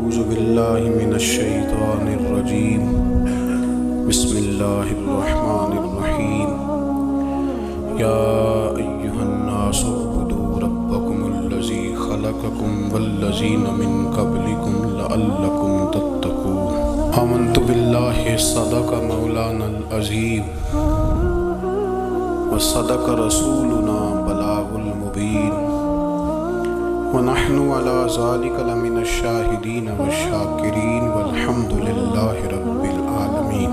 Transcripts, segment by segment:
أعوذ بالله من الشيطان الرجيم بسم الله الرحمن الرحيم يا أيها الناس اعبدوا ربكم الذي خلقكم والذين من قبلكم لعلكم تتقون آمنت بالله صدق مولانا العظيم وصدق رسولنا بلاغ المبين ونحن على ذلك لمن الشاهدين والشاكرين والحمد لله رب العالمين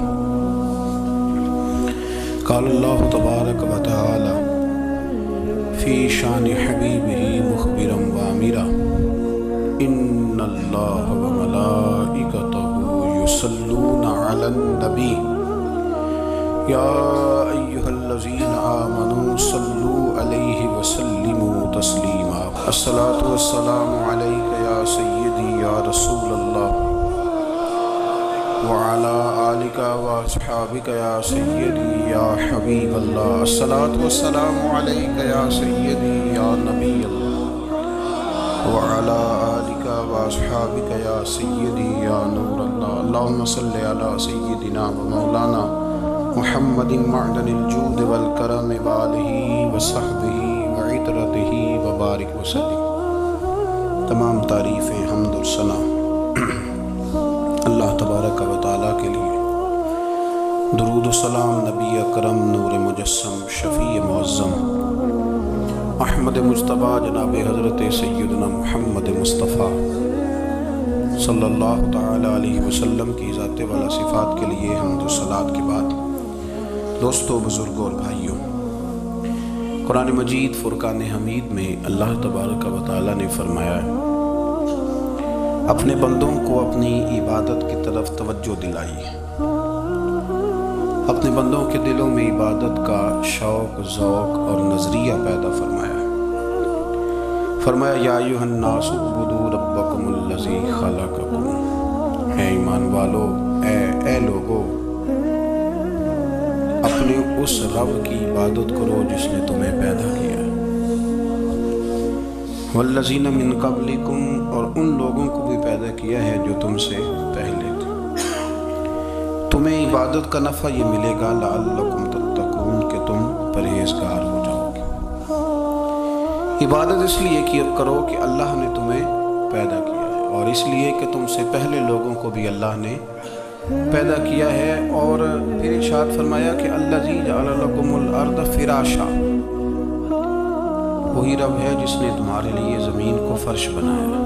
قال الله تبارك وتعالى في شان حبيبه مخبرا وامرا إن الله وملائكته يصلون على النبي يا أيها الذين آمنوا صلوا عليه وسلموا تسليما الصلاة والسلام عليك يا سيدي يا رسول الله وعلى آلك وأصحابك يا سيدي يا حبيب الله الصلاة والسلام عليك يا سيدي يا نبي الله وعلى آلك وأصحابك يا سيدي يا نور الله اللهم صل على سيدنا ومولانا محمد معدن الجود والکرم وآلہ وصحبہ وعطرتہ وبارک وسلم۔ تمام تعریفیں حمد و ثنا اللہ تبارک و تعالیٰ کے لیے، درود و سلام نبی اکرم نور مجسم شفیع معظم احمد مجتبیٰ جناب حضرت سیدنا محمد مصطفیٰ صلی اللہ تعالیٰ علیہ وسلم کی ذات والا صفات کے لیے حمد و صلات کے بعد، دوستو، بزرگوں اور بھائیوں، قرآن مجید فرقان حمید میں اللہ تبارک و تعالیٰ نے فرمایا ہے اپنے بندوں کو اپنی عبادت کی طرف توجہ دلائی، اپنے بندوں کے دلوں میں عبادت کا شوق، ذوق اور نظریہ پیدا فرمایا یا ایھا الناس اعبدوا ربکم الذی خلقکم، اے ایمان والو، اے لوگو، اپنے اس رب کی عبادت کرو جس نے تمہیں پیدا کیا ہے، والذین من قبلکم، اور ان لوگوں کو بھی پیدا کیا ہے جو تم سے پہلے تھے، تمہیں عبادت کا نفع یہ ملے گا لعلکم تتقون، کہ تم پرہیزگار ہو جاؤ گے۔ عبادت اس لیے کرو کہ اللہ نے تمہیں پیدا کیا ہے، اور اس لیے کہ تم سے پہلے لوگوں کو بھی اللہ نے پیدا کیا ہے، اور پھر ارشاد فرمایا کہ الذی جعل لکم الارض فراشا، وہی رب ہے جس نے تمہارے لیے زمین کو فرش بنایا،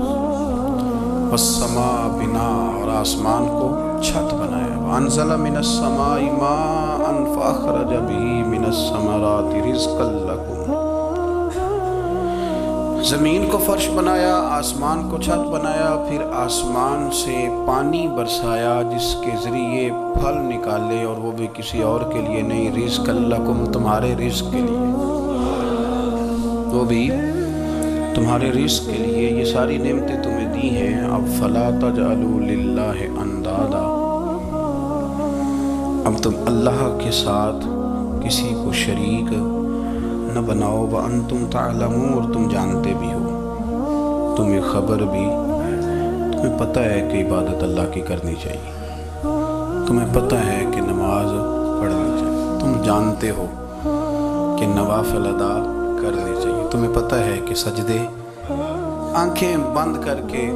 والسماء بناء، اور آسمان کو چھت بنایا، وانزل من السماء ماء فاخرج به من الثمرات رزقا لکم، زمین کو فرش بنایا، آسمان کو چھت بنایا، پھر آسمان سے پانی برسایا جس کے ذریعے پھل نکالے، اور وہ بھی کسی اور کے لیے نہیں، رزق لکم، تمہارے رزق کے لیے، وہ بھی تمہارے رزق کے لیے، یہ ساری نعمتیں تمہیں دی ہیں، اب فلا تجعلوا للہ اندادا، اب تم اللہ کے ساتھ کسی کو شریک نہ بناؤ، وانتم تعلمون، اور تم جانتے بھی ہو، تمہیں خبر بھی، تمہیں پتہ ہے کہ عبادت اللہ کی کرنی چاہیے، تمہیں پتہ ہے کہ نماز پڑھنی چاہیے، تم جانتے ہو کہ نوافل ادا کرنے چاہیے، تمہیں پتہ ہے کہ سجدے آنکھیں بند کر کے،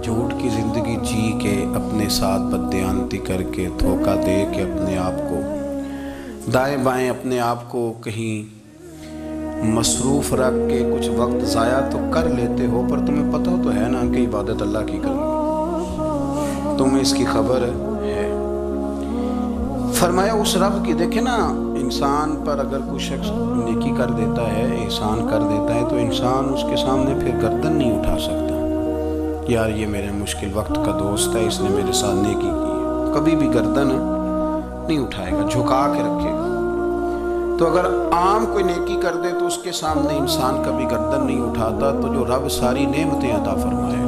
جھوٹ کی زندگی جی کے، اپنے ساتھ بددیانتی کر کے، دھوکہ دے کے، اپنے آپ کو دائیں بائیں، اپنے آپ کو کہیں مصروف رکھ کے کچھ وقت ضائع تو کر لیتے ہو، پر تمہیں پتہ تو ہے نا کہ عبادت اللہ کی کرنی، تمہیں اس کی خبر ہے۔ فرمایا اس رب کی، دیکھیں نا، انسان پر اگر کوئی شخص نیکی کر دیتا ہے، احسان کر دیتا ہے، تو انسان اس کے سامنے پھر گردن نہیں اٹھا سکتا، یار یہ میرے مشکل وقت کا دوست ہے، اس نے میرے ساتھ نیکی کی ہے، کبھی بھی گردن نہیں اٹھائے گا، جھکا کے رکھے گا۔ تو اگر عام کوئی نیکی کر دے تو اس کے سامنے انسان کبھی گردن نہیں اٹھاتا، تو جو رب ساری نعمتیں عطا فرمائے،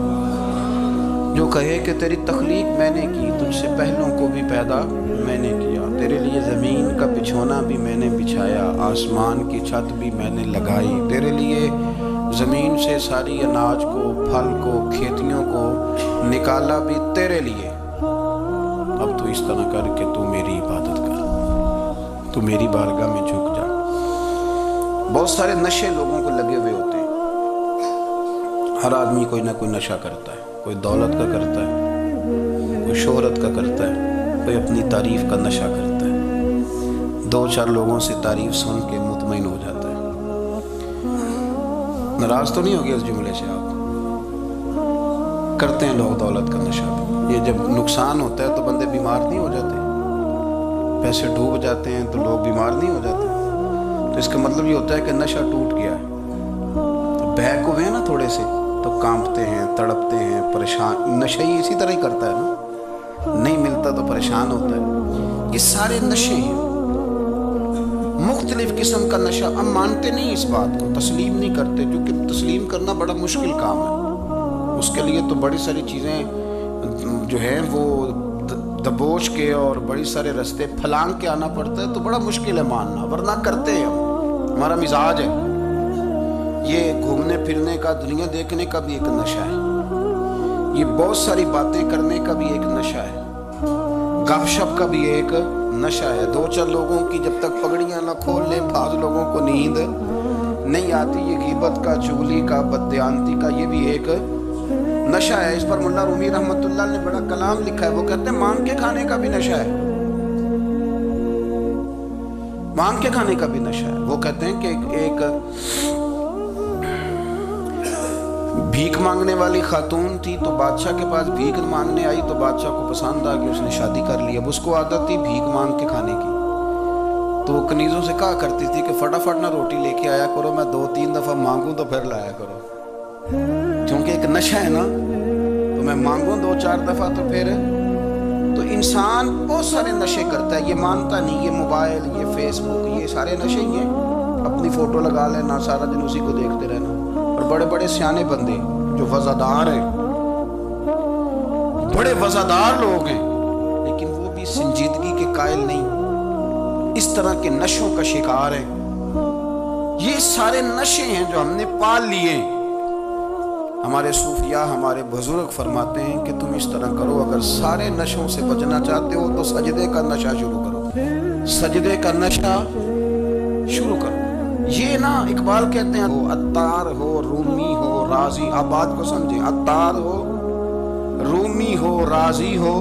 جو کہے کہ تیری تخلیق میں نے کی، تجھ سے پہلوں کو بھی پیدا میں نے کیا، تیرے لیے زمین کا بچھونا بھی میں نے بچھایا، آسمان کی چھت بھی میں نے لگائی، تیرے لیے زمین سے ساری اناج کو، پھل کو، کھیتیوں کو نکالا بھی تیرے لیے، اب تو اس طرح کر کہ تو میری عبادت کر، تو میری بارگاہ میں جھک جا۔ بہت سارے نشے لوگوں کو لگے ہوئے ہوتے ہیں، ہر آدمی کوئی نہ کوئی نشہ کرتا ہے، کوئی دولت کا کرتا ہے، کوئی شہرت کا کرتا ہے، کوئی اپنی تعریف کا نشہ کرتا ہے، دو چار لوگوں سے تعریف سن کے مطمئن ہو جاتا ہے۔ ناراض تو نہیں ہوگے اس جملے سے؟ آپ کرتے ہیں لوگ دولت کا نشہ بھی، یہ جب نقصان ہوتا ہے تو بندے بیمار نہیں ہو جاتے، پیسے ڈوب جاتے ہیں تو لوگ بیمار نہیں ہو جاتے، تو اس کا مطلب یہ ہوتا ہے کہ نشہ ٹوٹ گیا ہے۔ بہک ہوئے ہیں نا تھوڑے سے تو کانپتے ہیں، تڑپتے ہیں، پریشان۔ نشہ ہی اسی طرح ہی کرتا ہے نا، نہیں ملتا تو پریشان ہوتا ہے۔ یہ سارے نشے ہیں، مختلف قسم کا نشہ۔ ہم مانتے نہیں اس بات کو، تسلیم نہیں کرتے، کیونکہ تسلیم کرنا بڑا مشکل کام ہے، اس کے لیے تو بڑی ساری چیزیں جو ہیں وہ دبوچ کے اور بڑی سارے رستے پھلانگ کے آنا پڑتا ہے، تو بڑا مشکل ہے ماننا، ورنہ کرتے ہیں ہم، ہمارا مزاج ہے۔ یہ گھومنے پھرنے کا، دنیا دیکھنے کا بھی ایک نشہ ہے، یہ بہت ساری باتیں کرنے کا بھی ایک نشہ ہے، گپ شپ کا بھی ایک نشہ ہے۔ دو چار لوگوں کی جب تک پگڑیاں نہ کھول لیں، بعض لوگوں کو نیند نہیں آتی، یہ غیبت کا، چغلی کا، بددیانتی کا، یہ بھی ایک نشہ ہے۔ اس پر مولا رومی رحمۃ اللہ نے بڑا کلام لکھا ہے، وہ کہتے ہیں مانگ کے کھانے کا بھی نشہ ہے، مانگ کے کھانے کا بھی نشہ ہے۔ وہ کہتے ہیں کہ ایک بھیک مانگنے والی خاتون تھی، تو بادشاہ کے پاس بھیک مانگنے آئی، تو بادشاہ کو پسند آ گئی، اس نے شادی کر لی۔ اب اس کو عادت تھی بھیک مانگ کے کھانے کی، تو وہ کنیزوں سے کہا کرتی تھی کہ فٹافٹ نہ روٹی لے کے آیا کرو، میں 2-3 دفعہ مانگوں تو پھر لایا کرو، کیونکہ ایک نشہ ہے نا، تو میں مانگوں 2-4 دفعہ تو پھر۔ تو انسان بہت سارے نشے کرتا ہے، یہ مانتا نہیں، یہ موبائل، یہ فیس بک، یہ سارے نشے ہی ہیں۔ اپنی فوٹو لگا لینا، سارا دن اسی کو دیکھتے رہنا، اور بڑے بڑے سیانے بندے جو وزادار ہیں، بڑے وزادار لوگ ہیں، لیکن وہ بھی سنجیدگی کے قائل نہیں، اس طرح کے نشوں کا شکار ہیں۔ یہ سارے نشے ہیں جو ہم نے پال لیے۔ ہمارے صوفیاء، ہمارے بزرگ فرماتے ہیں کہ تم اس طرح کرو، اگر سارے نشوں سے بچنا چاہتے ہو تو سجدے کا نشہ شروع کرو، سجدے کا نشہ شروع کرو۔ یہ نا اقبال کہتے ہیں، عطار ہو، رومی ہو، رازی، آپ بات کو سمجھیں، عطار ہو، رومی ہو، رازی ہو،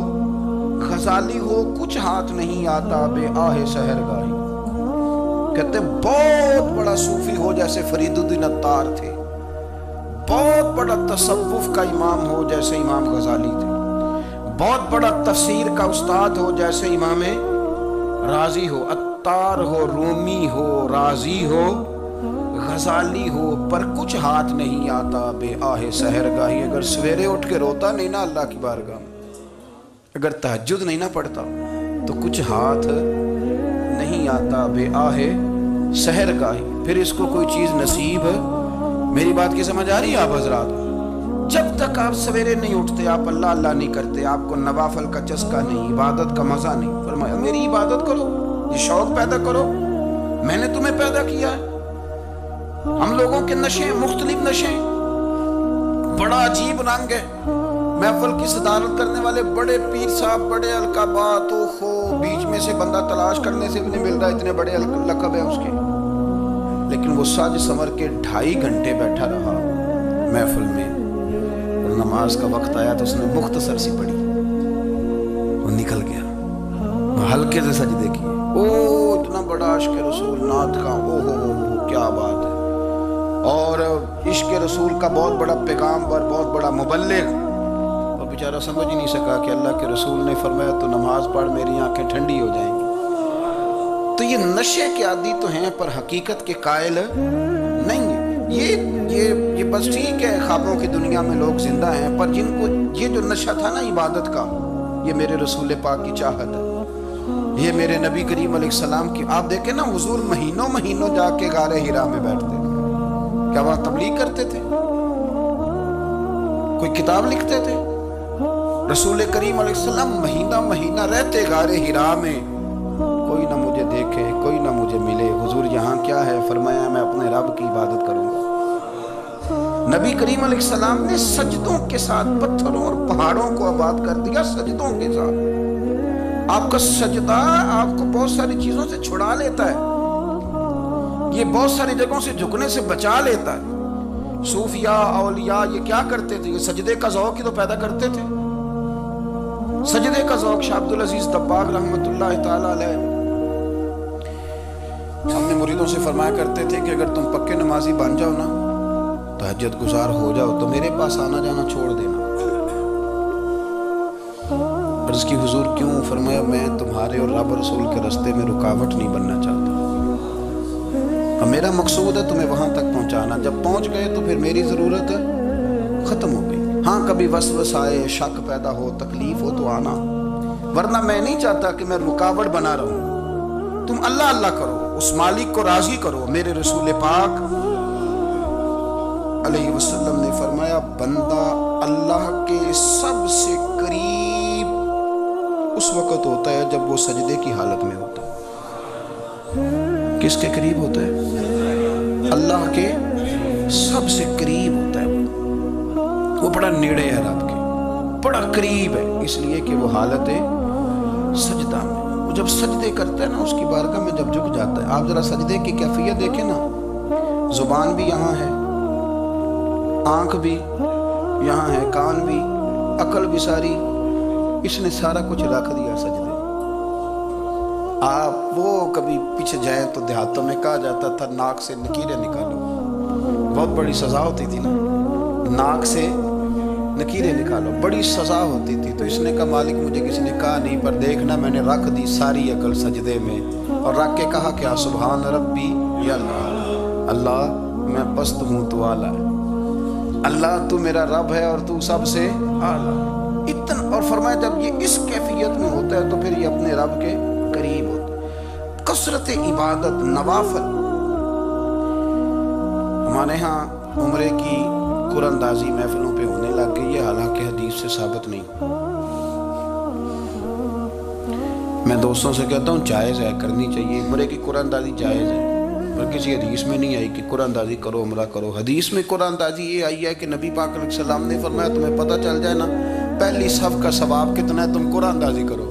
غزالی ہو، کچھ ہاتھ نہیں آتا بے آہ سحر گاہی۔ کہتے ہیں بہت بڑا صوفی ہو جیسے فرید الدین عطار تھے، بہت بڑا تصوف کا امام ہو جیسے امام غزالی تھے، بہت بڑا تفسیر کا استاد ہو جیسے امام رازی ہو، عطار ہو، رومی ہو، رازی ہو، غزالی ہو، پر کچھ ہاتھ نہیں آتا بے آہ سحر گاہی۔ اگر سویرے اٹھ کے روتا نہیں نا اللہ کی بارگاہ میں، اگر تہجد نہیں نہ پڑھتا، تو کچھ ہاتھ نہیں آتا بے آہ سحر گاہی، پھر اس کو کوئی چیز نصیب۔ میری بات کی سمجھ آ رہی ہے آپ حضرات؟ جب تک آپ سویرے نہیں اٹھتے، آپ اللہ اللہ نہیں کرتے، آپ کو نوافل کا چسکا نہیں، عبادت کا مزہ نہیں، فرمایا میری عبادت کرو، یہ شوق پیدا کرو، میں نے تمہیں پیدا کیا ہے۔ ہم لوگوں کے نشے، مختلف نشے، بڑا عجیب رنگ ہے۔ محفل کی صدارت کرنے والے بڑے پیر صاحب، بڑے القابات، بیچ میں سے بندہ تلاش کرنے سے بھی نہیں مل رہا، اتنے بڑے لقب ہیں اس کے، لیکن وہ سج سمر کے 2.5 گھنٹے بیٹھا رہا محفل میں، اور نماز کا وقت آیا تو اس نے مختصر سی پڑھی، وہ نکل گیا، ہلکے سے سجدے کیے۔ اتنا بڑا عشق رسول نعت کا، کیا بات ہے، اور عشق رسول کا بہت بڑا پیغامبر، بہت بڑا مبلغ، اور بیچارہ سمجھ ہی نہیں سکا کہ اللہ کے رسول نے فرمایا تو نماز پڑھ میری آنکھیں ٹھنڈی ہو جائیں گی۔ تو یہ نشے کے عادی تو ہیں پر حقیقت کے قائل نہیں ہیں۔ یہ بس ٹھیک ہے، خوابوں کی دنیا میں لوگ زندہ ہیں، پر جن کو یہ جو نشہ تھا نا عبادت کا، یہ میرے رسول پاک کی چاہت ہے، یہ میرے نبی کریم علیہ السلام کی۔ آپ دیکھیں نا حضور مہینوں مہینوں جا کے غار حرا میں بیٹھتے، کیا وہاں تبلیغ کرتے تھے؟ کوئی کتاب لکھتے تھے؟ رسول کریم علیہ السلام مہینہ مہینہ رہتے غار حرا میں، کوئی نہ مجھے دیکھے، کوئی نہ مجھے ملے، حضور یہاں کیا ہے؟ فرمایا میں اپنے رب کی عبادت کروں گا۔ نبی کریم علیہ السلام نے سجدوں کے ساتھ پتھروں اور پہاڑوں کو آباد کر دیا، سجدوں کے ساتھ۔ آپ کا سجدہ آپ کو بہت ساری چیزوں سے چھڑا لیتا ہے، یہ بہت ساری جگہوں سے جھکنے سے بچا لیتا ہے۔ صوفیاء اولیاء یہ کیا کرتے تھے؟ یہ سجدے کا ذوق ہی تو پیدا کرتے تھے، سجدے کا ذوق۔ شاہ عبدالعزیز دباغ رحمۃ اللہ تعالی علیہ اپنے مریدوں سے فرمایا کرتے تھے کہ اگر تم پکے نمازی بن جاؤ نا، تہجد گزار ہو جاؤ، تو میرے پاس آنا جانا چھوڑ دینا۔ عرض کی حضور کیوں؟ فرمایا میں تمہارے اور رب رسول کے راستے میں رکاوٹ نہیں بننا چاہتا، اور میرا مقصود ہے تمہیں وہاں تک پہنچانا۔ جب پہنچ گئے تو پھر میری ضرورت ختم ہو گئی۔ ہاں کبھی وسوسہ آئے، شک پیدا ہو، تکلیف ہو تو آنا، ورنہ میں نہیں چاہتا کہ میں رکاوٹ بنا رہوں۔ تم اللہ اللہ کرو، اس مالک کو راضی کرو۔ میرے رسول پاک علیہ وسلم نے فرمایا بندہ اللہ کے سب سے قریب اس وقت ہوتا ہے جب وہ سجدے کی حالت میں ہوتا ہے۔ کس کے قریب ہوتا ہے؟ اللہ کے سب سے قریب ہوتا ہے۔ وہ بڑا نیڑے ہے رب کے، بڑا قریب ہے، اس لیے کہ وہ حالت سجدہ میں، وہ جب سجدے کرتا ہے نا اس کی بارگاہ میں جب جھک جاتا ہے۔ آپ ذرا سجدے کی کیفیت دیکھیں نا، زبان بھی یہاں ہے، آنکھ بھی یہاں ہے، کان بھی، عقل بھی ساری، اس نے سارا کچھ رکھ دیا سجدے۔ آپ وہ کبھی پیچھے جائیں تو دیہاتوں میں کہا جاتا تھا ناک سے نکیریں نکالو، بہت بڑی سزا ہوتی تھی نا، ناک سے نکیریں نکالو، بڑی سزا ہوتی تھی۔ تو اس نے کہا مالک مجھے کسی نے کہا نہیں، پر دیکھنا میں نے رکھ دی ساری عقل سجدے میں، اور رکھ کے کہا کیا؟ سبحان ربی یا اللہ، اللہ میں پست ہوں تو اعلیٰ ہے، اللہ تو میرا رب ہے اور تو سب سے اعلیٰ اتنا۔ اور فرمایا جب یہ اس کیفیت میں ہوتا ہے تو پھر یہ اپنے رب کے قریب ہوتا ہے۔ کثرت عبادت، نوافل۔ ہمارے ہاں عمرے کی قرآن اندازی محفلوں پہ ہونے لگ گئی ہے، حالانکہ حدیث سے ثابت نہیں۔ میں دوستوں سے کہتا ہوں جائز ہے، کرنی چاہیے، عمرے کی قرآن اندازی جائز ہے، پر کسی حدیث میں نہیں آئی کہ قرآن اندازی کرو عمرہ کرو۔ حدیث میں قرآن اندازی یہ آئی ہے کہ نبی پاک علیہ السلام نے فرمایا تمہیں پتہ چل جائے نا پہلی صف کا ثواب کتنا ہے، تم قرآن اندازی کرو۔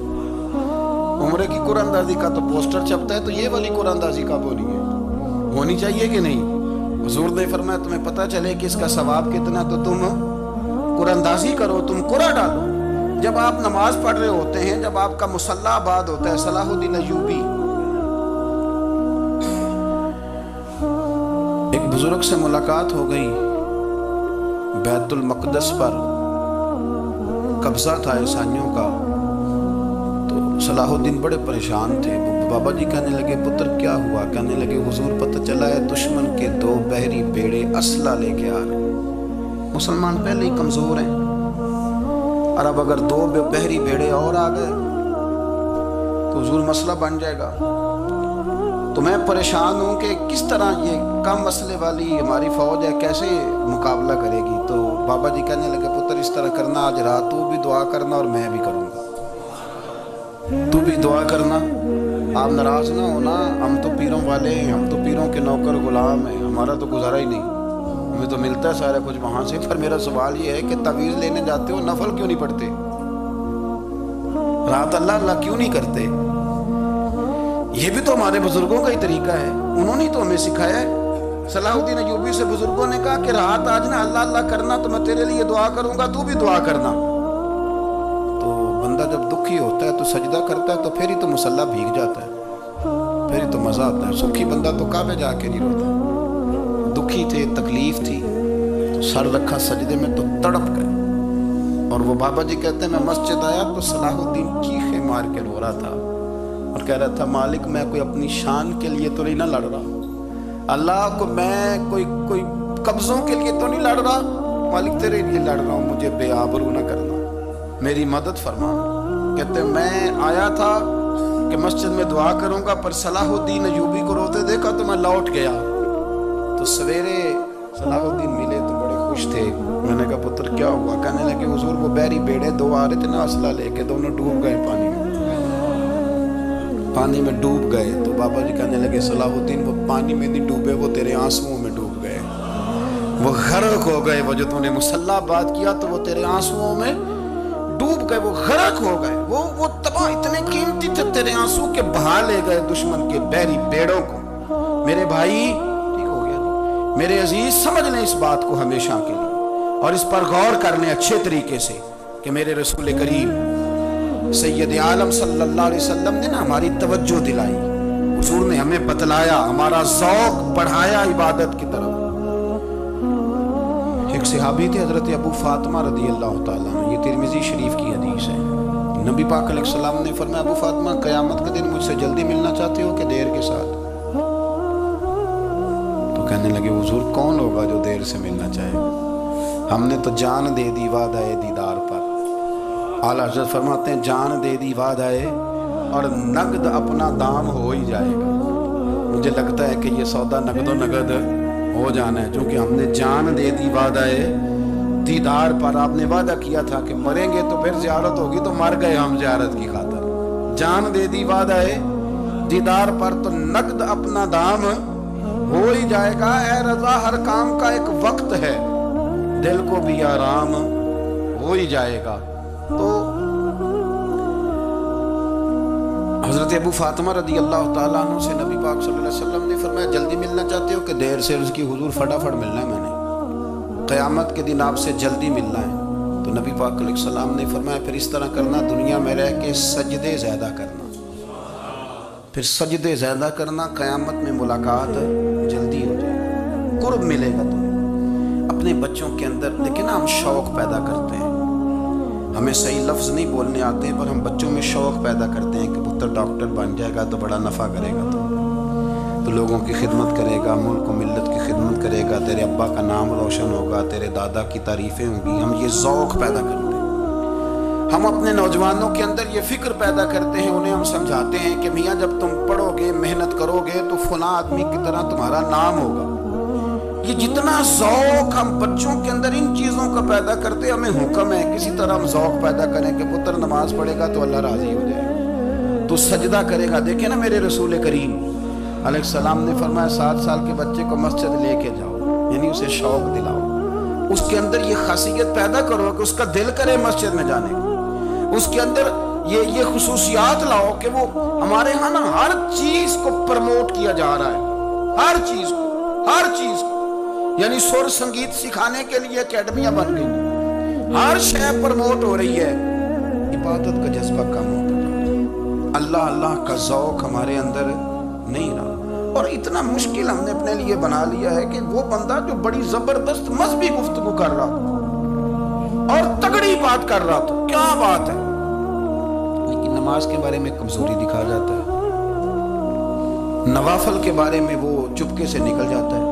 عمرے کی قرآن اندازی کا تو پوسٹر چھپتا ہے، تو یہ والی قرآن اندازی کب ہونی ہے؟ ہونی چاہیے کہ نہیں؟ حضور نے فرمایا تمہیں پتہ چلے کہ اس کا ثواب کتنا، تو تم قرآن اندازی کرو، تم قرآن ڈالو۔ جب آپ نماز پڑھ رہے ہوتے ہیں، جب آپ کا مصلی آباد ہوتا ہے، صلاح الدین ایوبی ایک بزرگ سے ملاقات ہو گئی، بیت المقدس پر قبضہ تھا عیسائیوں کا، تو صلاح الدین بڑے پریشان تھے۔ بابا جی کہنے لگے پتر کیا ہوا؟ کہنے لگے حضور پتہ چلا ہے دشمن کے 2 بحری بیڑے اسلحہ لے کے آ رہے، مسلمان پہلے ہی کمزور ہیں، اور اب اگر 2 بحری بیڑے اور آ گئے تو حضور مسئلہ بن جائے گا۔ تو میں پریشان ہوں کہ کس طرح یہ کم مسئلے والی ہماری فوج ہے کیسے مقابلہ کرے گی۔ تو بابا جی کہنے لگے پتر اس طرح کرنا، آج رات تو بھی دعا کرنا اور میں بھی کروں گا، تو بھی دعا کرنا، آپ ناراض نہ ہونا، ہم تو پیروں والے ہیں، ہم تو پیروں کے نوکر غلام ہیں، ہمارا تو گزارا ہی نہیں، ہمیں تو ملتا ہے سارا کچھ وہاں سے۔ پر میرا سوال یہ ہے کہ تعویذ لینے جاتے ہو نفل کیوں نہیں پڑھتے؟ رات اللہ اللہ کیوں نہیں کرتے؟ یہ بھی تو ہمارے بزرگوں کا ہی طریقہ ہے، انہوں نے تو ہمیں سکھایا ہے۔ صلاح الدین ایوبی سے بزرگوں نے کہا کہ رات آج نا اللہ اللہ کرنا، تو میں تیرے لیے دعا کروں گا، تو بھی دعا کرنا۔ تو بندہ جب دکھی ہوتا ہے تو سجدہ کرتا ہے، تو پھر ہی تو مصلی بھیگ جاتا ہے، پھر ہی تو مزہ آتا ہے۔ سکھی بندہ تو کعبے جا کے نہیں روتا، دکھی تھے، تکلیف تھی، تو سر رکھا سجدے میں تو تڑپ گئے۔ اور وہ بابا جی کہتے ہیں میں مسجد آیا تو صلاح الدین چیخیں مار کے رو رہا تھا اور کہہ رہا تھا مالک میں کوئی اپنی شان کے لیے تو نہیں نہ لڑ رہا، اللہ کو میں کوئی قبضوں کے لیے تو نہیں لڑ رہا، مالک تیرے لیے لڑ رہا ہوں، مجھے بے آبرو نہ کرنا، میری مدد فرما۔ کہتے ہیں میں آیا تھا کہ مسجد میں دعا کروں گا، پر صلاح الدین ایوبی کو روتے دیکھا تو میں لوٹ گیا۔ تو سویرے صلاح الدین ملے تو بڑے خوش تھے، میں نے کہا پتر کیا ہوا؟ کہنے لگے حضور وہ بحری بیڑے 2 آ رہے تھے نا اسلحہ لے کے، دونوں ڈوب گئے پانی میں ڈوب گئے۔ تو بابا جی کہنے لگے صلاح الدین وہ پانی میں نہیں ڈوبے، وہ تیرے آنسوؤں میں ڈوب گئے، وہ غرق ہو گئے، وہ جو تم نے مصلی بات کیا تو وہ تیرے آنسوؤں میں ڈوب گئے، وہ غرق ہو گئے، وہ تباہ، اتنے قیمتی تھے تیرے آنسو کے بہا لے گئے دشمن کے بحری بیڑوں کو۔ میرے بھائی ٹھیک ہو گیا، میرے عزیز سمجھ لیں اس بات کو ہمیشہ کے لیے، اور اس پر غور کر لیں اچھے طریقے سے کہ میرے رسول کریم سید عالم صلی اللہ علیہ وسلم نے نا ہماری توجہ دلائی، حضور نے ہمیں بتلایا، ہمارا ذوق بڑھایا عبادت کی طرف۔ ایک صحابی تھے حضرت ابو فاطمہ رضی اللہ تعالیٰ عنہ، یہ ترمذی شریف کی حدیث ہے۔ نبی پاک علیہ السلام نے فرمایا ابو فاطمہ قیامت کے دن مجھ سے جلدی ملنا چاہتے ہو کہ دیر کے ساتھ؟ تو کہنے لگے حضور کون ہوگا جو دیر سے ملنا چاہے، ہم نے تو جان دے دی وعدہ دیدار پر۔ اعلیٰ حضرت فرماتے ہیں جان دے دی وعدہ اور نقد اپنا دام ہو ہی جائے گا۔ مجھے لگتا ہے کہ یہ سودا نقد و نقد ہو جانا ہے، چونکہ ہم نے جان دے دی وعدہ دیدار پر۔ آپ نے وعدہ کیا تھا کہ مریں گے تو پھر زیارت ہوگی، تو مر گئے ہم زیارت کی خاطر۔ جان دے دی وعدہ دیدار پر تو نقد اپنا دام ہو ہی جائے گا۔ اے رضا ہر کام کا ایک وقت ہے، دل کو بھی آرام ہو ہی جائے گا۔ تو حضرت ابو فاطمہ رضی اللہ تعالیٰ عنہ سے نبی پاک صلی اللہ علیہ وسلم نے فرمایا جلدی ملنا چاہتے ہو کہ دیر سے؟ عرض کی حضور فٹافٹ ملنا ہے، میں نے قیامت کے دن آپ سے جلدی ملنا ہے۔ تو نبی پاک علیہ السلام نے فرمایا پھر اس طرح کرنا، دنیا میں رہ کے سجدے زیادہ کرنا، پھر سجدے زیادہ کرنا، قیامت میں ملاقات جلدی ہو جائے، قرب ملے گا تمہیں۔ اپنے بچوں کے اندر لیکن ہم شوق پیدا کرتے ہیں، ہمیں صحیح لفظ نہیں بولنے آتے پر ہم بچوں میں شوق پیدا کرتے ہیں کہ پتر ڈاکٹر بن جائے گا تو بڑا نفع کرے گا، تو لوگوں کی خدمت کرے گا، ملک و ملت کی خدمت کرے گا، تیرے ابا کا نام روشن ہوگا، تیرے دادا کی تعریفیں ہوں گی۔ ہم یہ ذوق پیدا کرتے ہیں، ہم اپنے نوجوانوں کے اندر یہ فکر پیدا کرتے ہیں، انہیں ہم سمجھاتے ہیں کہ میاں جب تم پڑھو گے محنت کرو گے تو فلاں آدمی کی طرح تمہارا نام ہوگا۔ یہ جتنا ذوق ہم بچوں کے اندر ان چیزوں کا پیدا کرتے، ہمیں حکم ہے کسی طرح ہم ذوق پیدا کریں کہ پتر نماز پڑھے گا تو اللہ راضی ہو جائے گا، تو سجدہ کرے گا۔ دیکھیں نا میرے رسول کریم علیہ السلام نے فرمایا 7 سال کے بچے کو مسجد لے کے جاؤ، یعنی اسے شوق دلاؤ، اس کے اندر یہ خاصیت پیدا کرو کہ اس کا دل کرے مسجد میں جانے کا، اس کے اندر یہ خصوصیات لاؤ کہ وہ ہمارے ہاں نا ہر چیز کو پرموٹ کیا جا رہا ہے، ہر چیز کو، یعنی سر سنگیت سکھانے کے لیے اکیڈمیاں بن گئی، ہر شے پرموٹ ہو رہی ہے، عبادت کا جذبہ کم ہوتا جا رہا ہے، اللہ کا ذوق ہمارے اندر نہیں رہا۔ اور اتنا مشکل ہم نے اپنے لیے بنا لیا ہے کہ وہ بندہ جو بڑی زبردست مذہبی گفتگو کر رہا تھا اور تگڑی بات کر رہا تھا، کیا بات ہے، لیکن نماز کے بارے میں کمزوری دکھا جاتا ہے، نوافل کے بارے میں وہ چپکے سے نکل جاتا ہے۔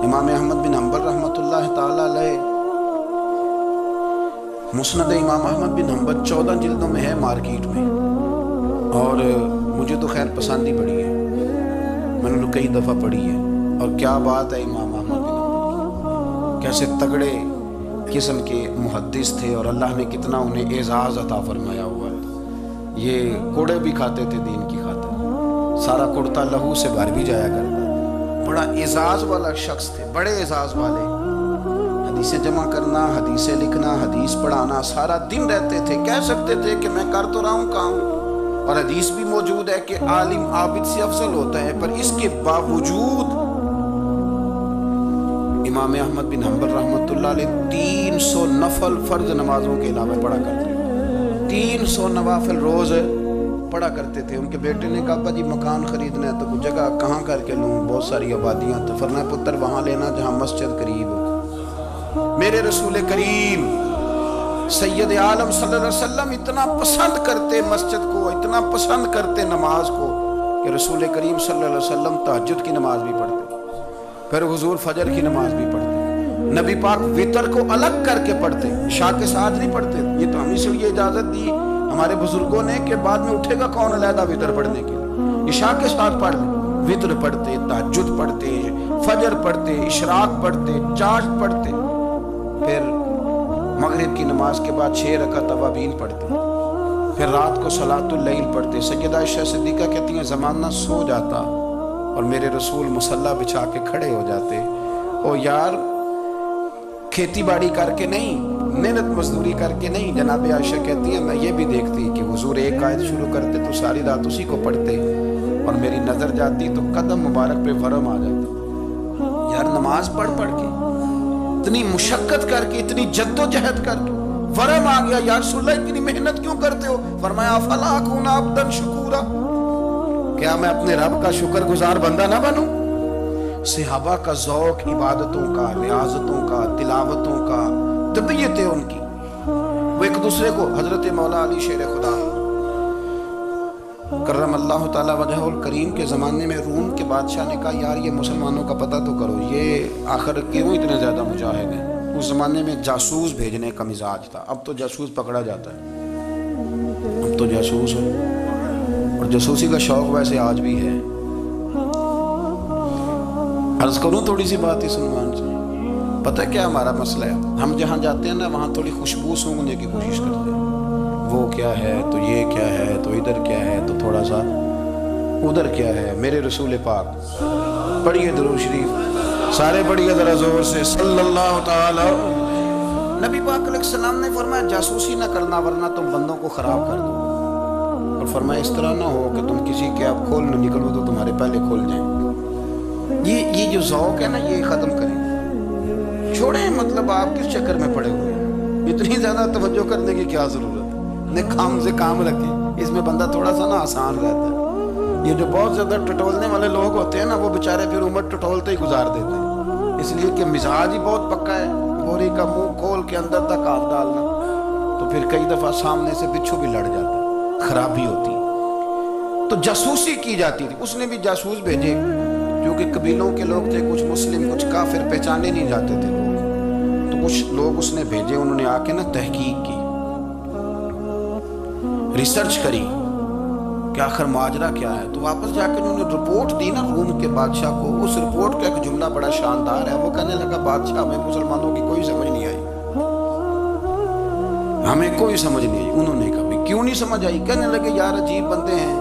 امام احمد بن حنبل رحمۃ اللہ تعالیٰ علیہ، مسند امام احمد بن حنبل 14 جلدوں میں ہے مارکیٹ میں، اور مجھے تو خیر پسند ہی پڑی ہے، میں نے کئی دفعہ پڑھی ہے، اور کیا بات ہے امام احمد بن حنبل، کیسے تگڑے قسم کے محدث تھے، اور اللہ نے کتنا انہیں اعزاز عطا فرمایا ہوا ہے۔ یہ کوڑے بھی کھاتے تھے دین کی خاطر، سارا کرتا لہو سے بھر بھی جایا کرتا، بڑا اعزاز والا شخص تھے، بڑے اعزاز والے، حدیثیں جمع کرنا، حدیثیں لکھنا، حدیث پڑھانا، سارا دن رہتے تھے، کہہ سکتے تھے کہ میں کر تو رہا ہوں کام، اور حدیث بھی موجود ہے کہ عالم عابد سے افضل ہوتا ہے، پر اس کے باوجود امام احمد بن حنبل رحمۃ اللہ علیہ 300 نفل فرض نمازوں کے علاوہ پڑھا کرتے تھے، 300 نوافل روز پڑھا کرتے تھے۔ ان کے بیٹے نے کہا ابا جی مکان خریدنا ہے تو کوئی جگہ کہاں کر کے لوں، بہت ساری آبادیاں، تو فرمایا پتر وہاں لینا جہاں مسجد قریب ہو۔ میرے رسول کریم سید عالم صلی اللہ علیہ وسلم اتنا پسند کرتے مسجد کو، اتنا پسند کرتے نماز کو کہ رسول کریم صلی اللہ علیہ وسلم تہجد کی نماز بھی پڑھتے، پھر حضور فجر کی نماز بھی پڑھتے، نبی پاک وتر کو الگ کر کے پڑھتے، عشاء کے ساتھ نہیں پڑھتے۔ یہ تو ہم اس لیے اجازت دی ہمارے بزرگوں نے کہ بعد میں اٹھے گا کون علیحدہ وتر پڑھنے کے لیے، عشاء کے ساتھ پڑھ لیں، وتر پڑھتے، تہجد پڑھتے، فجر پڑھتے، اشراق پڑھتے، چاشت پڑھتے، پھر مغرب کی نماز کے بعد 6 رکعت اوابین پڑھتے، پھر رات کو صلاۃ اللیل پڑھتے۔ سیدہ عائشہ صدیقہ کہتی ہیں زمانہ سو جاتا اور میرے رسول مصلی بچھا کے کھڑے ہو جاتے، او یار کھیتی باڑی کر کے نہیں، محنت مزدوری کر کے نہیں. جناب عائشہ کہتی ہیں میں یہ بھی دیکھتی کہ حضور ایک آیت شروع کرتے تو ساری رات اسی کو پڑھتے، اور میری نظر جاتی تو قدم مبارک پہ ورم آ جاتا. یار نماز پڑھ پڑھ کے، اتنی مشقت کر کے، اتنی جد و جہد کر کے ورم آ گیا. یا رسول اللہ اتنی محنت کیوں کرتے ہو؟ فرمایا افلا اکون عبدا شکورا، کیا میں اپنے رب کا شکر گزار بندہ نہ بنوں؟ صحابہ کا ذوق عبادتوں کا، ریاضتوں کا، تلاوتوں کا، طبیعت ہے ان کی. وہ ایک دوسرے کو، حضرت مولا علی شیر خدا کرم اللہ تعالی وجہہ الکریم کے زمانے میں روم کے بادشاہ نے کہا یار یہ مسلمانوں کا پتہ تو کرو، یہ آخر کیوں اتنے زیادہ مجاہد ہیں. اس زمانے میں جاسوس بھیجنے کا مزاج تھا. اب تو جاسوس پکڑا جاتا ہے، اب تو جاسوس ہے، اور جاسوسی کا شوق ویسے آج بھی ہے. عرض کروں تھوڑی سی بات اس عنوان سے. پتہ کیا ہمارا مسئلہ ہے؟ ہم جہاں جاتے ہیں نا وہاں تھوڑی خوشبو سونگنے کی کوشش کرتے ہیں. وہ کیا ہے تو یہ کیا ہے تو ادھر کیا ہے تو تھوڑا سا ادھر کیا ہے. میرے رسول پاک پڑھیے درود شریف، سارے پڑھیے ذرا زور سے صلی اللہ تعالی. نبی پاک علیہ السلام نے فرمایا جاسوسی نہ کرنا ورنہ تم بندوں کو خراب کر دو. اور فرمایا اس طرح نہ ہو کہ تم کسی کے آپ کھول نہ نکلو تو تمہارے پہلے کھول جائیں. یہ جو ذوق ہے نا یہ ختم کریں، چھوڑیں. مطلب آپ کس چکر میں پڑے ہوئے ہیں؟ اتنی زیادہ توجہ کرنے کی کیا ضرورت ہے؟ نے کام سے کام رکھیں، اس میں بندہ تھوڑا سا نا آسان رہتا ہے. یہ جو بہت زیادہ ٹٹولنے والے لوگ ہوتے ہیں نا وہ بیچارے پھر عمر ٹٹولتے ہی گزار دیتے ہیں، اس لیے کہ مزاج ہی بہت پکا ہے. بوری کا منہ کھول کے اندر تک ہاتھ ڈالنا تو پھر کئی دفعہ سامنے سے بچھو بھی لڑ جاتا ہے، خرابی ہوتی. تو جاسوسی کی جاتی تھی. اس نے بھی جاسوس بھیجے کیونکہ قبیلوں کے لوگ تھے، کچھ مسلم کچھ کافر، پہچانے نہیں جاتے تھے لوگ. تو کچھ لوگ اس نے بھیجے، انہوں نے آ کے نا تحقیق کی، ریسرچ کری کہ آخر ماجرا کیا ہے. تو واپس جا کے انہوں نے رپورٹ دی نا روم کے بادشاہ کو. اس رپورٹ کا ایک جملہ بڑا شاندار ہے. وہ کہنے لگا بادشاہ ہمیں مسلمانوں کی کوئی سمجھ نہیں آئی، ہمیں کوئی سمجھ نہیں آئی. انہوں نے کہا کیوں نہیں سمجھ آئی؟ کہنے لگے یار عجیب بندے ہیں،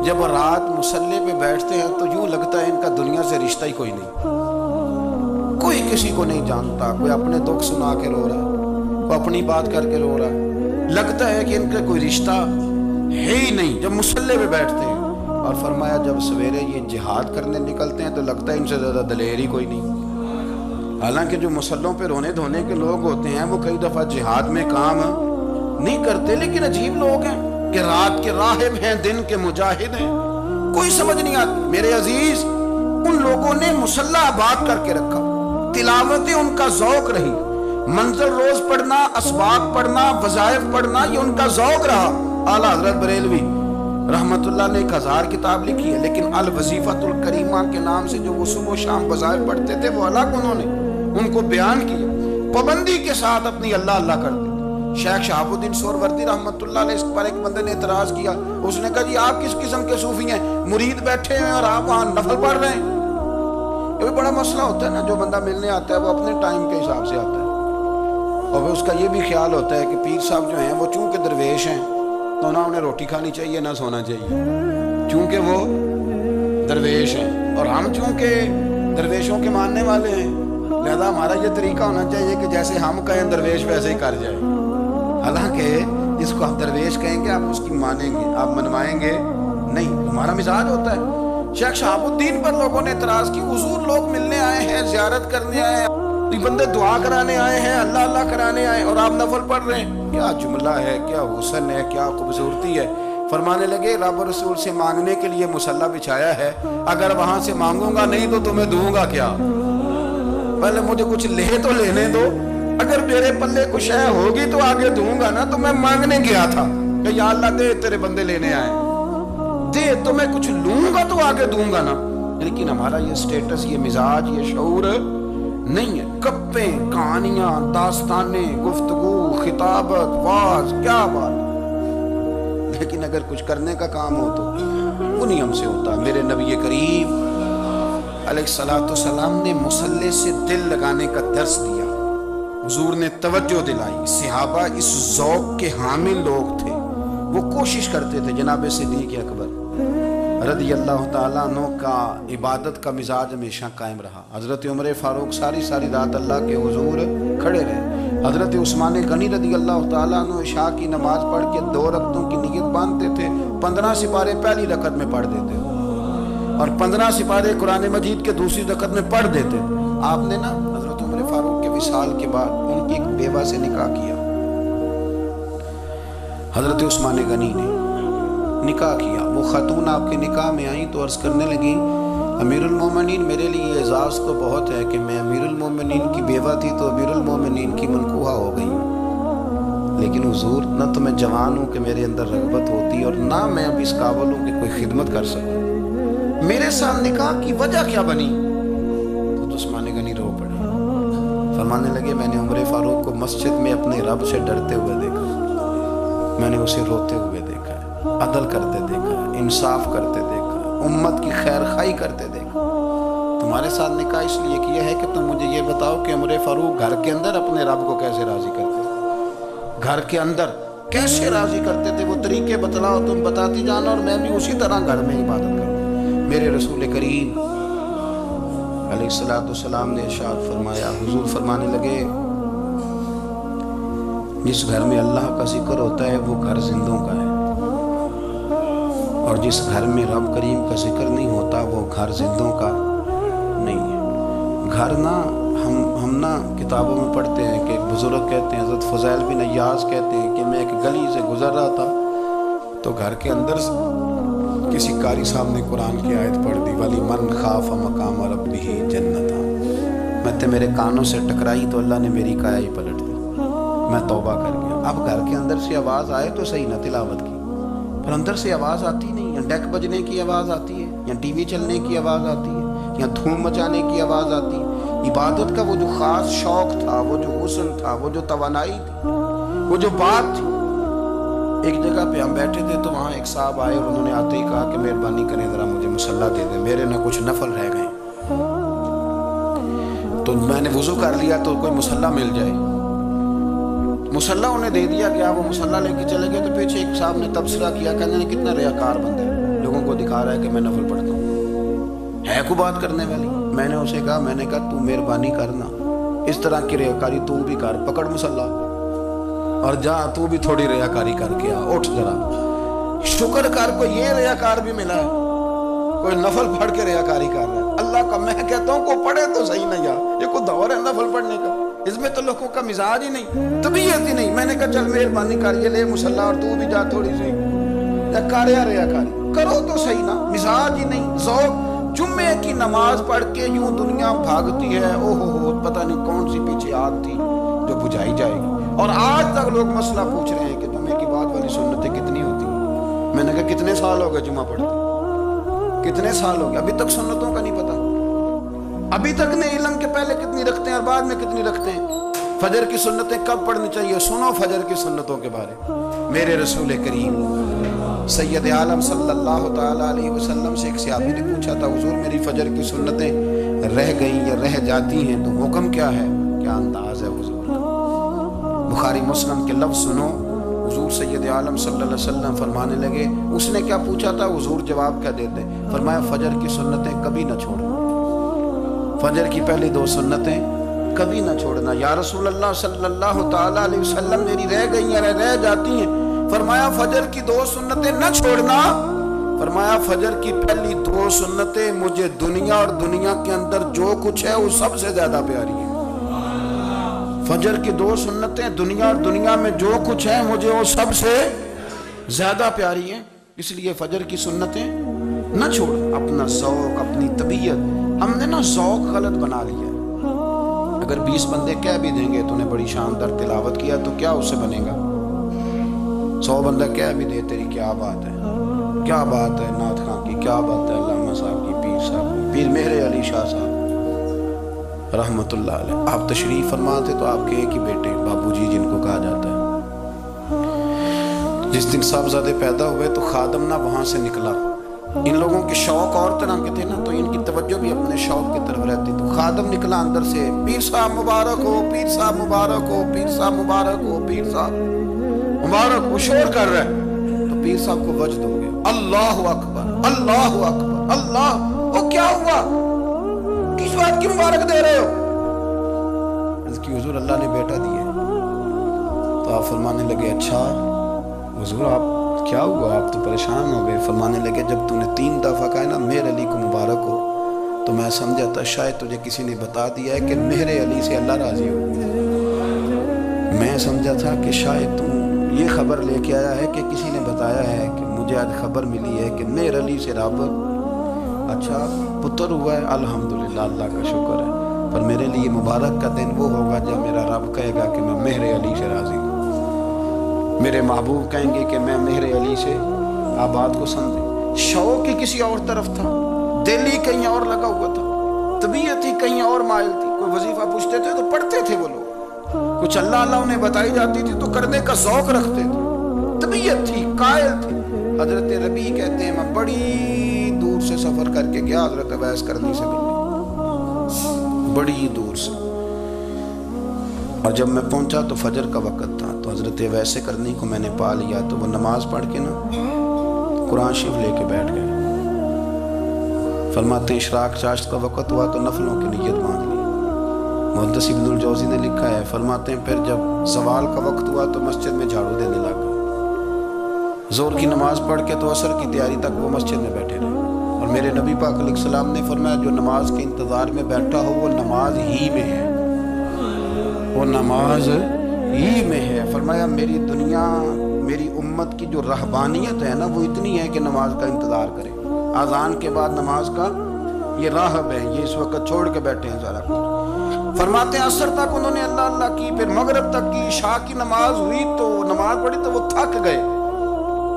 جب رات مسلح پہ بیٹھتے ہیں تو یوں لگتا ہے ان کا دنیا سے رشتہ ہی کوئی نہیں، کوئی کسی کو نہیں جانتا. کوئی اپنے دکھ سنا کے رو رہا ہے، کوئی اپنی بات کر کے رو رہا ہے، لگتا ہے کہ ان کا کوئی رشتہ ہے ہی نہیں جب مسلح پہ بیٹھتے ہیں. اور فرمایا جب سویرے یہ جہاد کرنے نکلتے ہیں تو لگتا ہے ان سے زیادہ دلیر ہی کوئی نہیں. حالانکہ جو مسلحوں پہ رونے دھونے کے لوگ ہوتے ہیں وہ کئی دفعہ جہاد میں کام نہیں کرتے، لیکن عجیب لوگ ہیں کہ رات کے راہب ہیں، دن کے مجاہد ہیں، کوئی سمجھ نہیں آتی. میرے عزیز ان لوگوں نے مسلح آباد کر کے رکھا، تلاوتیں ان کا ذوق رہی، منظر روز پڑھنا، اسباق پڑھنا، وظائف پڑھنا، یہ ان کا ذوق رہا. اعلیٰ حضرت بریلوی رحمت اللہ نے 1000 کتاب لکھی ہے، لیکن الوظیفۃ الکریمہ کے نام سے جو وہ صبح و شام وظائف پڑھتے تھے وہ الگ انہوں نے ان کو بیان کیا، پابندی کے ساتھ اپنی اللہ اللہ کرتے. شیخ شہاب الدین سہروردی رحمت اللہ علیہ اس پر ایک بندے نے اعتراض کیا. اس نے کہا جی آپ کس قسم کے صوفی ہیں، مرید بیٹھے ہیں اور آپ وہاں نفل پڑھ رہے ہیں. یہ بھی بڑا مسئلہ ہوتا ہے نا. جو بندہ ملنے آتا ہے وہ اپنے ٹائم کے حساب سے آتا ہے، اور اس کا یہ بھی خیال ہوتا ہے کہ پیر صاحب جو ہیں وہ چونکہ درویش ہیں تو نہ انہیں روٹی کھانی چاہیے نہ سونا چاہیے، چونکہ وہ درویش ہیں، اور ہم چونکہ درویشوں کے ماننے والے ہیں لہذا ہمارا یہ طریقہ ہونا چاہیے کہ جیسے ہم کہیں درویش ویسے ہی کر جائے. حالانکہ جس کو آپ درویش کہیں گے آپ اس کی مانیں گے، آپ منوائیں گے نہیں، ہمارا مزاج ہوتا ہے. شیخ شہاب الدین پر لوگوں نے اعتراض کی، حضور لوگ ملنے آئے ہیں، زیارت کرنے آئے ہیں، یہ بندے دعا کرانے آئے ہیں، اللہ اللہ کرانے آئے اور آپ نفل پڑھ رہے ہیں. کیا جملہ ہے، کیا حسن ہے، کیا خوبصورتی ہے. فرمانے لگے رب رسول سے مانگنے کے لیے مصلی بچھایا ہے، اگر وہاں سے مانگوں گا نہیں تو تمہیں دوں گا کیا؟ پہلے مجھے کچھ لے تو لینے دو، اگر میرے پلے کچھ ہے ہوگی تو آگے دوں گا نا. تو میں مانگنے گیا تھا کہ یا اللہ دے، تیرے بندے لینے آئے دے، تو میں کچھ لوں گا تو آگے دوں گا نا. لیکن ہمارا یہ سٹیٹس، یہ مزاج، یہ شعور نہیں ہے. گپیں، کہانیاں، داستانیں، گفتگو، خطابت، واز، کیا بات. لیکن اگر کچھ کرنے کا کام ہو تو وہ نہیں ہم سے ہوتا. میرے نبی کریم علیہ الصلوۃ والسلام نے مصلی سے دل لگانے کا درس دیا. حضور نے توجہ دلائی. صحابہ اس ذوق کے حامل لوگ تھے، وہ کوشش کرتے تھے. جناب صدیق اکبر رضی اللہ تعالیٰ عنہ کا عبادت کا مزاج ہمیشہ قائم رہا. حضرت عمر فاروق ساری رات اللہ کے حضور کھڑے رہے. حضرت عثمان غنی رضی اللہ تعالیٰ عنہ عشاء کی نماز پڑھ کے 2 رکعتوں کی نیت باندھتے تھے. 15 سپارے پہلی رکعت میں پڑھ دیتے اور 15 سپارے قرآن مجید کے دوسری رکعت میں پڑھ دیتے. آپ نے نا حضرت عمر فاروق کے وصال کے بعد ان کی ایک بیوہ سے نکاح کیا. حضرت عثمان غنی نے نکاح کیا. وہ خاتون آپ کے نکاح میں آئیں تو عرض کرنے لگیں امیر المومنین میرے لیے اعزاز تو بہت ہے کہ میں امیر المومنین کی بیوہ تھی تو امیر المومنین کی منکوحہ ہو گئی ہوں، لیکن حضور نہ تو میں جوان ہوں کہ میرے اندر رغبت ہوتی اور نہ میں اب اس قابل ہوں کہ کوئی خدمت کر سکوں، میرے ساتھ نکاح کی وجہ کیا بنی؟ تو عثمان غنی رو پڑے. فرمانے لگے میں نے عمر فاروق کو مسجد میں اپنے رب سے ڈرتے ہوئے دیکھا، میں نے اسے روتے ہوئے دیکھا ہے، عدل کرتے دیکھا ہے، انصاف کرتے دیکھا ہے، امت کی خیر خواہی کرتے دیکھا. تمہارے ساتھ نکاح اس لیے کیا ہے کہ تم مجھے یہ بتاؤ کہ عمر فاروق گھر کے اندر اپنے رب کو کیسے راضی کرتے تھے، گھر کے اندر کیسے راضی کرتے تھے، وہ طریقے بتلاؤ، تم بتاتی جانا اور میں بھی اسی طرح گھر میں عبادت کروں. میرے رسول کریم علیہ السلام نے ارشاد فرمایا، حضور فرمانے لگے جس گھر میں اللہ کا ذکر ہوتا ہے وہ گھر زندوں کا ہے، اور جس گھر میں رب کریم کا ذکر نہیں ہوتا وہ گھر زندوں کا نہیں ہے. گھر نا ہم نا کتابوں میں پڑھتے ہیں کہ ایک بزرگ کہتے ہیں، حضرت فضیل بن عیاض کہتے ہیں کہ میں ایک گلی سے گزر رہا تھا تو گھر کے اندر کسی قاری صاحب نے قرآن کی آیت پڑھ دی وَلِمَنْ خَافَ مَقَامَ رَبِّهِ جَنَّتَانِ. میں میرے کانوں سے ٹکرائی تو اللہ نے میری کایا ہی پلٹ دی، میں توبہ کر گیا. اب گھر کے اندر سے آواز آئے تو صحیح نہ تلاوت کی، پر اندر سے آواز آتی نہیں، یا ڈیک بجنے کی آواز آتی ہے، یا ٹی وی چلنے کی آواز آتی ہے، یا دھوم مچانے کی آواز آتی ہے. عبادت کا وہ جو خاص شوق تھا، وہ جو حسن تھا، وہ جو توانائی تھی، وہ جو بات تھی. ایک جگہ پہ ہم بیٹھے تھے تو وہاں ایک صاحب آئے اور انہوں نے آتے ہی کہا کہ مہربانی کریں ذرا مجھے مصلی دے دیں، میرے نہ کچھ نفل رہ گئے. تو میں نے وضو کر لیا تو کوئی مصلی مل جائے. مصلی انہیں دے دیا گیا، وہ مصلی لے کے چلے گئے تو پیچھے ایک صاحب نے تبصرہ کیا، کہنے کتنا ریاکار بندہ ہے، لوگوں کو دکھا رہا ہے کہ میں نفل پڑھتا ہوں، ہے کو بات کرنے والی. میں نے اسے کہا، میں نے کہا تو مہربانی کرنا اس طرح کی ریاکاری تو بھی کر، پکڑ مصلی اور جا تو بھی تھوڑی ریاکاری کر کے آ، اٹھ ذرا شکر کر. کوئی یہ ریاکار بھی ملا ہے، کوئی نفل پڑھ کے ریاکاری کر رہا ہے. اللہ کا میں کہتا ہوں کو پڑھے تو صحیح نہ، یار یہ کوئی دور ہے نفل پڑھنے کا، اس میں تو لوگوں کا مزاج ہی نہیں، طبیعت ہی نہیں. میں نے کہا چل مہربانی کر یہ لے مصلی اور تو بھی جا تھوڑی سی ریاکاری کرو تو صحیح نا. مزاج ہی نہیں، ذوق. جمعے کی نماز پڑھ کے یوں دنیا بھاگتی ہے، اوہ ہو پتہ نہیں کون سی پیچھے آگ تھی جو بجھائی جائے گی. اور آج تک لوگ مسئلہ پوچھ رہے ہیں کہ جمعے کی بعد والی سنتیں کتنی ہوتی ہیں. میں نے کہا کتنے سال ہو گئے جمعہ پڑھتے، کتنے سال ہو گئے، ابھی تک سنتوں کا نہیں پتا، ابھی تک نہیں علم کے پہلے کتنی رکھتے ہیں اور بعد میں کتنی رکھتے ہیں. فجر کی سنتیں کب پڑھنی چاہیے، سنو فجر کی سنتوں کے بارے. میرے رسول کریم سید عالم صلی اللہ تعالیٰ علیہ وسلم سے ایک صحابی نے پوچھا تھا، حضور میری فجر کی سنتیں رہ گئیں یا رہ جاتی ہیں تو حکم کیا ہے؟ کیا انداز ہے حضور کا. بخاری مسلم کے لفظ سنو، حضور سید عالم صلی اللہ علیہ وسلم فرمانے لگے، اس نے کیا پوچھا تھا، حضور جواب کیا دیتے؟ فرمایا فجر کی سنتیں کبھی نہ چھوڑنا، فجر کی پہلی 2 سنتیں کبھی نہ چھوڑنا. یا رسول اللہ صلی اللہ تعالیٰ علیہ وسلم میری رہ گئی ہیں، رہ جاتی ہیں. فرمایا فجر کی 2 سنتیں نہ چھوڑنا. فرمایا فجر کی پہلی 2 سنتیں مجھے دنیا اور دنیا کے اندر جو کچھ ہے وہ سب سے زیادہ پیاری ہے. فجر کی 2 سنتیں دنیا اور دنیا میں جو کچھ ہے مجھے وہ سب سے زیادہ پیاری ہیں، اس لیے فجر کی سنتیں نہ چھوڑ. اپنا ذوق، اپنی طبیعت، ہم نے نا ذوق غلط بنا لیا. اگر 20 بندے کہہ بھی دیں گے تو نے بڑی شاندار تلاوت کیا تو کیا اس سے بنے گا؟ 100 بندہ کہہ بھی دے تیری کیا بات ہے، کیا بات ہے نعت خان کی، کیا بات ہے علامہ صاحب کی، پیر صاحب کی، پیر مہر علی شاہ صاحب رحمت اللہ علیہ. آپ تشریف فرما تھے تو آپ کے ایک ہی بیٹے بابو جی جن کو کہا جاتا ہے، جس دن صاحبزادے پیدا ہوئے تو خادم نہ وہاں سے نکلا. ان لوگوں کے شوق اور طرح کے تھے نا تو ان کی توجہ بھی اپنے شوق کی طرف رہتی. تو خادم نکلا اندر سے، پیر صاحب مبارک ہو، پیر صاحب مبارک ہو، پیر صاحب مبارک ہو، پیر صاحب مبارک ہو، شور کر رہا ہے. تو پیر صاحب کو وجد ہو گیا، اللہ اکبر اللہ اکبر اللہ، وہ کیا ہوا، کس بات کی مبارک دے رہے ہو؟ اس کی حضور اللہ نے بیٹا دیے۔ تو آپ فرمانے لگے اچھا حضور آپ کیا ہوا، آپ تو پریشان ہو گئے۔ فرمانے لگے جب تو نے 3 دفعہ کہا نا میرے علی کو مبارک ہو، تو میں سمجھا تھا شاید تجھے کسی نے بتا دیا ہے کہ میرے علی سے اللہ راضی ہو۔ میں سمجھا تھا کہ شاید تم یہ خبر لے کے آیا ہے کہ کسی نے بتایا ہے کہ مجھے آج خبر ملی ہے کہ میرے علی سے رب اچھا پتر ہوا ہے، الحمدللہ اللہ کا شکر ہے، پر میرے لیے مبارک کا دن وہ ہوگا جب میرا رب کہے گا کہ میں میرے علی سے راضی ہوں، میرے محبوب کہیں گے کہ میں میرے علی سے، آپ بات کو سمجھیں۔ شوق ہی کسی اور طرف تھا، دل ہی کہیں اور لگا ہوا تھا، طبیعت ہی کہیں اور مائل تھی۔ کوئی وظیفہ پوچھتے تھے تو پڑھتے تھے وہ لوگ، کچھ اللہ اللہ انہیں بتائی جاتی تھی تو کرنے کا ذوق رکھتے تھے، طبیعت تھی، قائل تھی۔ حضرت ربیع کہتے ہیں میں بڑی دور سے سفر کر کے گیا حضرت اویس کرنی سے ملنے، بڑی دور سے، اور جب میں پہنچا تو فجر کا وقت تھا، تو حضرت اویس کرنی کو میں نے پا لیا، تو وہ نماز پڑھ کے نا قرآن شریف لے کے بیٹھ گئے۔ فرماتے ہیں اشراق چاشت کا وقت ہوا تو نفلوں کی نیت باندھ لی۔ محدث ابن الجوزی نے لکھا ہے، فرماتے ہیں پھر جب زوال کا وقت ہوا تو مسجد میں جھاڑو دینے لگا، زور کی نماز پڑھ کے تو عصر کی تیاری تک وہ مسجد میں بیٹھے رہے۔ اور میرے نبی پاک علیہ السلام نے فرمایا جو نماز کے انتظار میں بیٹھا ہو وہ نماز ہی میں ہے، وہ نماز ہی میں ہے۔ فرمایا میری دنیا میری امت کی جو رہبانیت ہے نا وہ اتنی ہے کہ نماز کا انتظار کرے، اذان کے بعد نماز کا یہ راہب ہے، یہ اس وقت چھوڑ کے بیٹھے ہیں سارا کچھ۔ فرماتے ہیں عصر تک انہوں نے اللہ اللہ کی، پھر مغرب تک کی، عشاء کی نماز ہوئی تو نماز پڑھی تو وہ تھک گئے،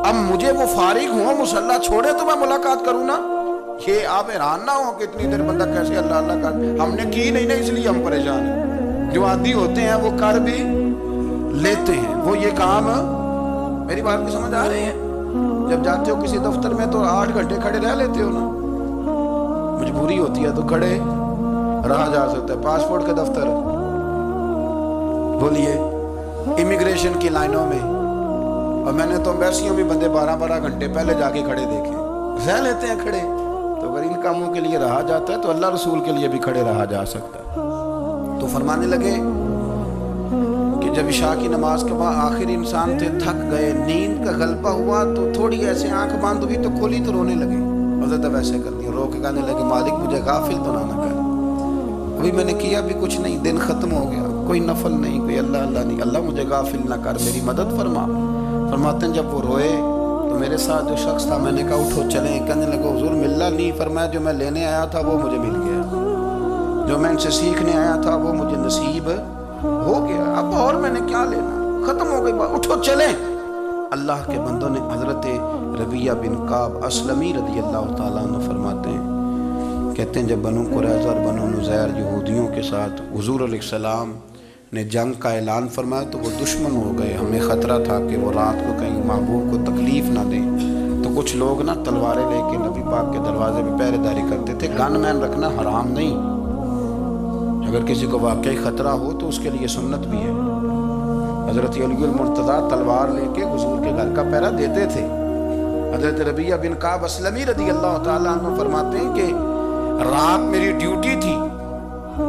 اب مجھے وہ فارغ ہوں مصلی چھوڑے تو میں ملاقات کروں نا۔ یہ آپ حیران نہ ہو کہ اتنی دیر بندہ کیسے اللہ اللہ کر، ہم نے کی نہیں نا اس لیے ہم پریشان ہیں، جو عادی ہوتے ہیں وہ کر بھی لیتے ہیں، وہ یہ کام، میری بات کی سمجھ آ رہی ہے؟ جب جاتے ہو کسی دفتر میں تو 8 گھنٹے کھڑے رہ لیتے ہو نا، مجبوری ہوتی ہے تو کھڑے رہا جا سکتا ہے۔ پاسپورٹ کے دفتر بولیے، امیگریشن کی لائنوں میں، اور میں نے تو امبیسیوں میں بندے 12 گھنٹے پہلے جا کے کھڑے دیکھے، رہ لیتے ہیں کھڑے۔ تو اگر ان کاموں کے لیے رہا جاتا ہے تو اللہ رسول کے لیے بھی کھڑے رہا جا سکتا ہے۔ تو فرمانے لگے کہ جب عشاء کی نماز کے بعد آخر انسان تھے، تھک گئے، نیند کا غلبہ ہوا تو تھوڑی ایسے آنکھ بند ہوئی تو کھولی تو رونے لگے۔ حضرت ویسے کر دیا، رو کے کہنے لگے مالک مجھے غافل تو نہ کر، ابھی میں نے کیا بھی کچھ نہیں، دن ختم ہو گیا، کوئی نفل نہیں، کوئی اللہ اللہ نہیں، اللہ مجھے غافل نہ کر، میری مدد فرما۔ فرماتے ہیں جب وہ روئے تو میرے ساتھ جو شخص تھا میں نے کہا اٹھو چلیں، کہنے لگا حضور ملنا نہیں، فرمایا جو میں لینے آیا تھا وہ مجھے مل گیا، جو میں ان سے سیکھنے آیا تھا وہ مجھے نصیب ہو گیا، اب اور میں نے کیا لینا، ختم ہو گئی بات، اٹھو چلیں۔ اللہ کے بندوں نے حضرت ربیعہ بن کعب اسلمی رضی اللہ تعالیٰ عنہ فرماتے ہیں، کہتے ہیں جب بنو قریظہ اور بنو نذیر یہودیوں کے ساتھ حضور علیہ السلام نے جنگ کا اعلان فرمایا تو وہ دشمن ہو گئے، ہمیں خطرہ تھا کہ وہ رات کو کہیں محبوب کو تکلیف نہ دیں، تو کچھ لوگ نا تلواریں لے کے نبی پاک کے دروازے پہ پہرے داری کرتے تھے۔ گن مین رکھنا حرام نہیں، اگر کسی کو واقعی خطرہ ہو تو اس کے لیے سنت بھی ہے۔ حضرت علی المرتضیٰ تلوار لے کے حضور کے گھر کا پہرا دیتے تھے۔ حضرت ربیعہ بن کعب اسلمی رضی اللہ تعالیٰ عنہ فرماتے ہیں کہ رات میری ڈیوٹی تھی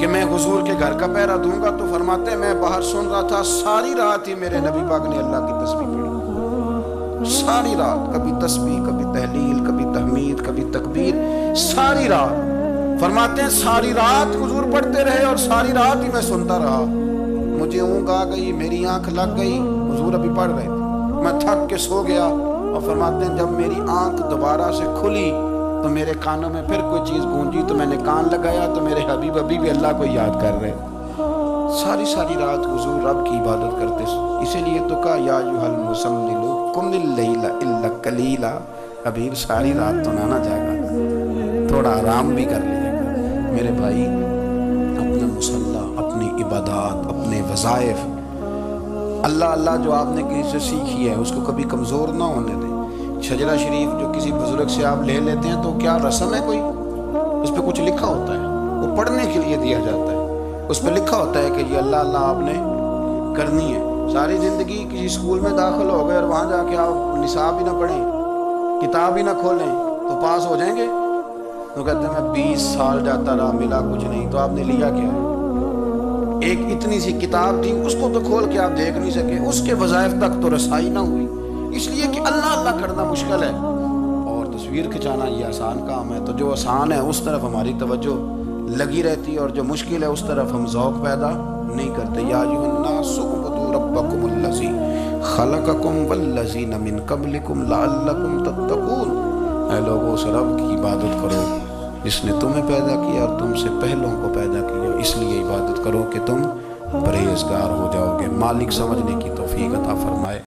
کہ میں حضور کے گھر کا پہرا دوں گا، تو فرماتے ہیں میں باہر سن رہا تھا، ساری رات ہی میرے نبی پاک نے اللہ کی تسبیح پڑھی، ساری رات، کبھی تسبیح، کبھی تحلیل، کبھی تحمید، کبھی تکبیر، ساری رات۔ فرماتے ہیں ساری رات حضور پڑھتے رہے اور ساری رات ہی میں سنتا رہا، مجھے اونگ آ گئی، میری آنکھ لگ گئی، حضور ابھی پڑھ رہے تھے، میں تھک کے سو گیا، اور فرماتے ہیں جب میری آنکھ دوبارہ سے کھلی تو میرے کانوں میں پھر کوئی چیز گونجی تو میں نے کان لگایا تو میرے حبیب ابھی بھی اللہ کو یاد کر رہے، ساری رات حضور رب کی عبادت کرتے، اسی لیے تو کہا یا ایھا المزمل قم اللیل الا قلیلا، حبیب ساری رات تو نہ جاگا، تھوڑا آرام بھی کر لیا گا۔ میرے بھائی اپنا مصلی، اپنی عبادات، اپنے وظائف، اللہ اللہ جو آپ نے کسی سے سیکھی ہے اس کو کبھی کمزور نہ ہونے دیں۔ شجرہ شریف جو کسی بزرگ سے آپ لے لیتے ہیں تو کیا رسم ہے کوئی؟ اس پہ کچھ لکھا ہوتا ہے، وہ پڑھنے کے لیے دیا جاتا ہے، اس پہ لکھا ہوتا ہے کہ یہ اللہ اللہ آپ نے کرنی ہے۔ ساری زندگی کسی اسکول میں داخل ہو گئے اور وہاں جا کے آپ نصاب ہی نہ پڑھیں، کتاب ہی نہ کھولیں تو پاس ہو جائیں گے؟ تو کہتے ہیں میں 20 سال جاتا رہا ملا کچھ نہیں، تو آپ نے لیا کیا ہے؟ ایک اتنی سی کتاب تھی، اس کو تو کھول کے آپ دیکھ نہیں سکے، اس کے وظائف تک تو رسائی نہ ہوئی، اس لیے کہ اللہ اللہ کرنا مشکل ہے اور تصویر کھچانا یہ آسان کام ہے۔ تو جو آسان ہے اس طرف ہماری توجہ لگی رہتی ہے اور جو مشکل ہے اس طرف ہم ذوق پیدا نہیں کرتے۔ یا ایھا الناس اعبدوا ربکم الذی خلقکم والذین من قبلکم لعلکم تتقون، اے لوگوں اس رب کی عبادت کرو جس نے تمہیں پیدا کیا اور تم سے پہلوں کو پیدا کیا، اس لیے عبادت کرو کہ تم پرہیزگار ہو جاؤ گے۔ مالک سمجھنے کی توفیق عطا فرمائے۔